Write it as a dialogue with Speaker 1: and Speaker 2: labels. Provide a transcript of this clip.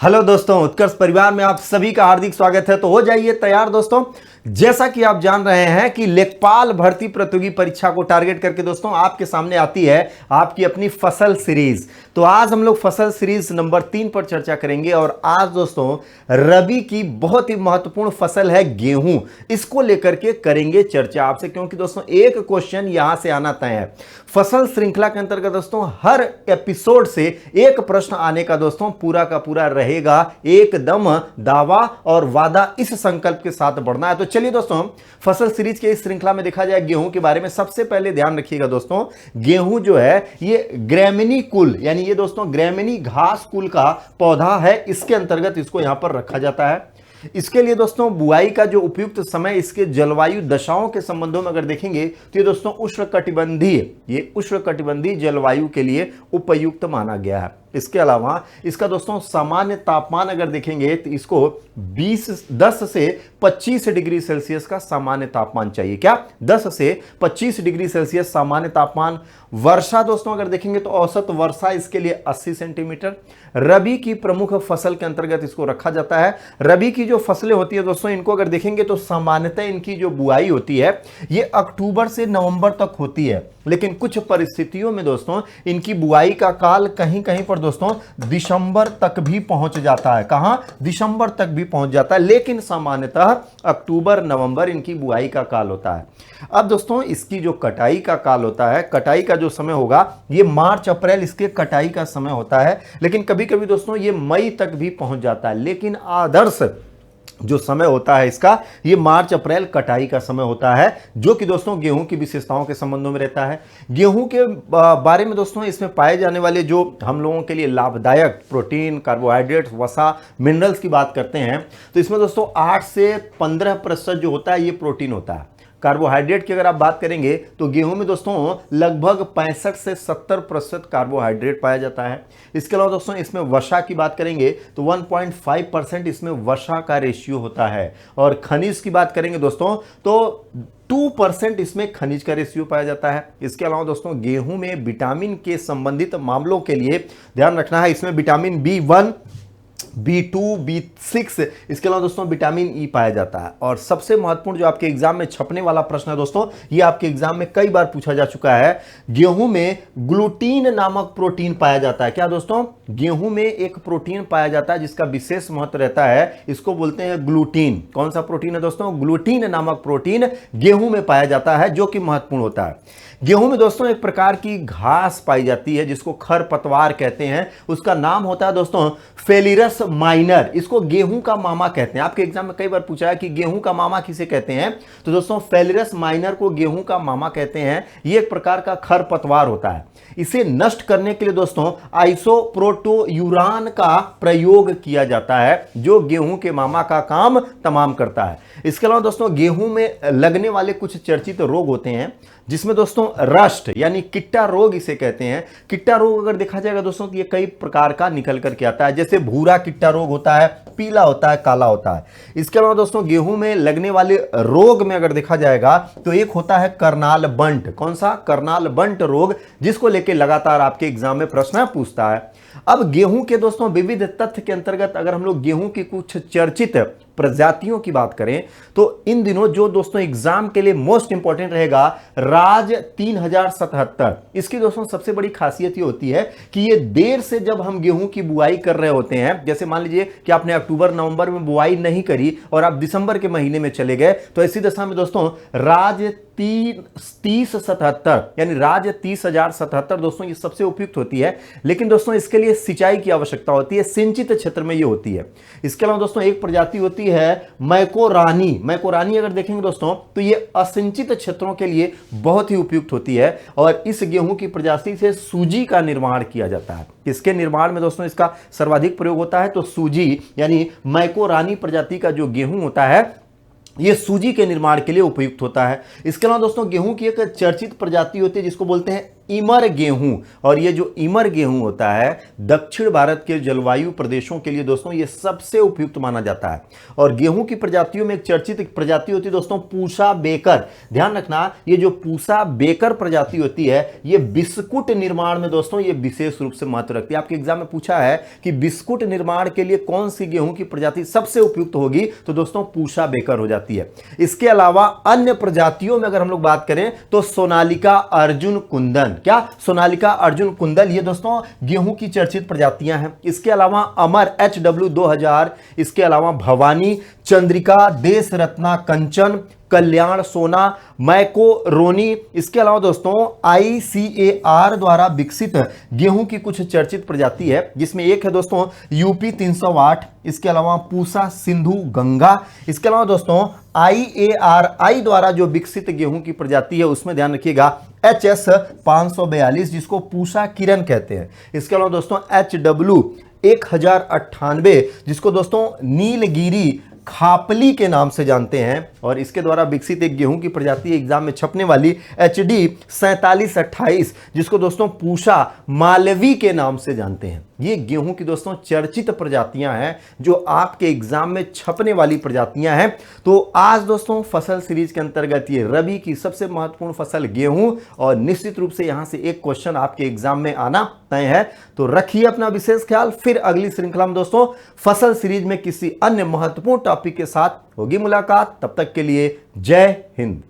Speaker 1: Hello दोस्तों, उत्कर्ष परिवार में आप सभी का हार्दिक स्वागत है। तो हो जाइए तैयार दोस्तों। जैसा कि आप जान रहे हैं कि लेखपाल भर्ती प्रतियोगी परीक्षा को टारगेट करके दोस्तों आपके सामने आती है आपकी अपनी फसल सीरीज। तो आज हम लोग फसल सीरीज नंबर 3 पर चर्चा करेंगे और आज दोस्तों रबी की बहुत ही महत्वपूर्ण फसल है गेहूं, इसको लेकर के करेंगे चर्चा आपसे, क्योंकि दोस्तों एक क्वेश्चन यहां से आना तय है। फसल श्रृंखला के अंतर्गत दोस्तों हर एपिसोड से एक प्रश्न आने का दोस्तों पूरा का पूरा रहेगा, एकदम दावा और वादा इस संकल्प के साथ बढ़ना है। तो चलिए दोस्तों फसल सीरीज के इस श्रृंखला में देखा जाए गेहूं के बारे में। सबसे पहले ध्यान रखिएगा दोस्तों, गेहूं जो है ये ग्रैमिनी कुल, यानी ये दोस्तों ग्रैमिनी घास कुल का पौधा है, इसके अंतर्गत इसको यहां पर रखा जाता है। इसके लिए दोस्तों बुआई का जो उपयुक्त समय इसके जलवायु दशाओं के संबंधों में अगर देखेंगे तो ये दोस्तों उष्णकटिबंधीय जलवायु के लिए उपयुक्त माना गया है। इसके अलावा इसका दोस्तों सामान्य तापमान अगर देखेंगे तो इसको 10 से 25 डिग्री सेल्सियस का सामान्य तापमान चाहिए। क्या 10 से 25 डिग्री सेल्सियस सामान्य तापमान। वर्षा दोस्तों अगर देखेंगे तो औसत वर्षा इसके लिए 80 सेंटीमीटर। रबी की प्रमुख फसल के अंतर्गत इसको रखा जाता है। रबी की जो फसलें होती है दोस्तों, इनको अगर देखेंगे तो सामान्यतः इनकी जो बुआई होती है ये अक्टूबर से नवंबर तक होती है, लेकिन कुछ परिस्थितियों में दोस्तों इनकी बुआई का काल कहीं कहीं पर दोस्तों दिसंबर तक भी पहुंच जाता है। कहां? दिसंबर तक भी पहुंच जाता है, लेकिन सामान्यतः अक्टूबर नवंबर इनकी बुआई का काल होता है। अब दोस्तों इसकी जो कटाई का काल होता है, कटाई का जो समय होगा ये मार्च अप्रैल इसके कटाई का समय होता है, लेकिन कभी कभी दोस्तों ये मई तक भी पहुंच जाता है। लेकिन आदर्श जो समय होता है इसका ये मार्च अप्रैल कटाई का समय होता है, जो कि दोस्तों गेहूं की विशेषताओं के संबंधों में रहता है। गेहूं के बारे में दोस्तों इसमें पाए जाने वाले जो हम लोगों के लिए लाभदायक प्रोटीन, कार्बोहाइड्रेट्स, वसा, मिनरल्स की बात करते हैं तो इसमें दोस्तों 8 से 15% जो होता है ये प्रोटीन होता है। कार्बोहाइड्रेट की अगर आप बात करेंगे तो गेहूं में दोस्तों लगभग 65 से 70% कार्बोहाइड्रेट पाया जाता है। इसके अलावा दोस्तों इसमें वसा की बात करेंगे तो 1.5% इसमें वसा का रेशियो होता है। और खनिज की बात करेंगे दोस्तों तो 2% इसमें खनिज का रेशियो पाया जाता है। इसके अलावा दोस्तों गेहूं में विटामिन के संबंधित मामलों के लिए ध्यान रखना है, इसमें विटामिन B1, B2, B6, इसके अलावा दोस्तों विटामिन ई पाया जाता है। और सबसे महत्वपूर्ण जो आपके एग्जाम में छपने वाला प्रश्न है दोस्तों, ये आपके एग्जाम में कई बार पूछा जा चुका है, गेहूं में ग्लूटीन नामक प्रोटीन पाया जाता है। क्या दोस्तों? गेहूं में एक प्रोटीन पाया जाता है जिसका विशेष महत्व रहता है, इसको बोलते हैं ग्लूटीन। कौन सा प्रोटीन है दोस्तों? ग्लूटीन नामक प्रोटीन गेहूं में पाया जाता है, जो कि महत्वपूर्ण होता है। गेहूं में दोस्तों एक प्रकार की घास पाई जाती है जिसको खरपतवार कहते हैं, उसका नाम होता है दोस्तों फेलिरस माइनर। इसको गेहूं का मामा कहते हैं। आपके एग्जाम में कई बार पूछा है कि गेहूं का मामा किसे कहते हैं, तो दोस्तों फेलिरस माइनर को गेहूं का मामा कहते हैं। ये एक प्रकार का खरपतवार होता है। इसे नष्ट करने के लिए दोस्तों आइसोप्रोटोयूरान का प्रयोग किया जाता है, जो गेहूं के मामा का काम तमाम करता है। इसके अलावा दोस्तों गेहूं में लगने वाले कुछ चर्चित रोग होते हैं, जिसमें दोस्तों रस्ट यानी किट्टा रोग इसे कहते हैं। किट्टा रोग अगर देखा जाएगा दोस्तों तो ये कई प्रकार का निकल करके आता है, जैसे भूरा किट्टा रोग होता है, पीला होता है, काला होता है। इसके अलावा दोस्तों गेहूं में लगने वाले रोग में अगर देखा जाएगा तो एक होता है करनाल बंट। कौन सा? करनाल बंट रोग, जिसको लेके लगातार आपके एग्जाम में प्रश्न पूछता है। अब गेहूं के दोस्तों विविध तथ्य के अंतर्गत अगर हम लोग गेहूं की कुछ चर्चित प्रजातियों की बात करें तो इन दिनों जो दोस्तों एग्जाम के लिए मोस्ट इंपॉर्टेंट रहेगा राज 3077। इसकी दोस्तों सबसे बड़ी खासियत ये होती है कि ये देर से जब हम गेहूं की बुआई कर रहे होते हैं, जैसे मान लीजिए कि आपने अक्टूबर नवंबर में बुआई नहीं करी और आप दिसंबर के महीने में चले गए, तो ऐसी दशा में दोस्तों राज 3077 यानी राज 30,077 दोस्तों ये सबसे उपयुक्त होती है। लेकिन दोस्तों इसके लिए सिंचाई की आवश्यकता होती है, सिंचित क्षेत्र में ये होती है। इसके अलावा दोस्तों एक प्रजाति होती है मैकोरानी। मैकोरानी अगर देखेंगे दोस्तों तो ये असिंचित क्षेत्रों के लिए बहुत ही उपयुक्त होती है और इस गेहूं की प्रजाति से सूजी का निर्माण किया जाता है। इसके निर्माण में दोस्तों इसका सर्वाधिक प्रयोग होता है, तो सूजी यानी मैकोरानी प्रजाति का जो गेहूं होता है ये सूजी के निर्माण के लिए उपयुक्त होता है। इसके अलावा दोस्तों गेहूं की एक चर्चित प्रजाति होती है जिसको बोलते हैं इमर गेहूं। और ये जो इमर गेहूं होता है दक्षिण भारत के जलवायु प्रदेशों के लिए दोस्तों ये सबसे उपयुक्त माना जाता है। और गेहूं की प्रजातियों में एक चर्चित प्रजाति होती है दोस्तों पूसा बेकर। ध्यान रखना, ये जो पूसा बेकर प्रजाति होती है ये बिस्कुट निर्माण में दोस्तों ये विशेष रूप से महत्व रखती है। आपके एग्जाम में पूछा है कि बिस्कुट निर्माण के लिए कौन सी गेहूं की प्रजाति सबसे उपयुक्त होगी, तो दोस्तों पूसा बेकर हो जाती है। इसके अलावा अन्य प्रजातियों में अगर हम लोग बात करें तो सोनालिका अर्जुन कुंदन, क्या सोनालिका अर्जुन कुंदन, ये दोस्तों गेहूं की चर्चित प्रजातियां हैं। इसके अलावा अमर HW 2000, इसके अलावा भवानी, चंद्रिका, देश रत्ना, कंचन, कल्याण सोना, मैको रोनी, इसके अलावा दोस्तों ICAR द्वारा विकसित गेहूं की कुछ चर्चित प्रजाति है, जिसमें एक है दोस्तों UP 308, इसके अलावा पूसा सिंधु गंगा। इसके अलावा दोस्तों IARI द्वारा जो विकसित गेहूं की प्रजाति है उसमें ध्यान रखिएगा HS 542 जिसको पूसा किरण कहते हैं। इसके अलावा दोस्तों HW 1098 जिसको दोस्तों नीलगिरी खापली के नाम से जानते हैं। और इसके द्वारा विकसित एक गेहूं की प्रजाति एग्जाम में छपने वाली HD 4728 जिसको दोस्तों पूसा मालवी के नाम से जानते हैं। ये गेहूं की दोस्तों चर्चित प्रजातियां हैं जो आपके एग्जाम में छपने वाली प्रजातियां हैं। तो आज दोस्तों फसल सीरीज के अंतर्गत ये रबी की सबसे महत्वपूर्ण फसल गेहूं, और निश्चित रूप से यहां से एक क्वेश्चन आपके एग्जाम में आना तय है। तो रखिए अपना विशेष ख्याल, फिर अगली श्रृंखला में दोस्तों फसल सीरीज में किसी अन्य महत्वपूर्ण टॉपिक के साथ होगी मुलाकात। तब तक के लिए जय हिंद।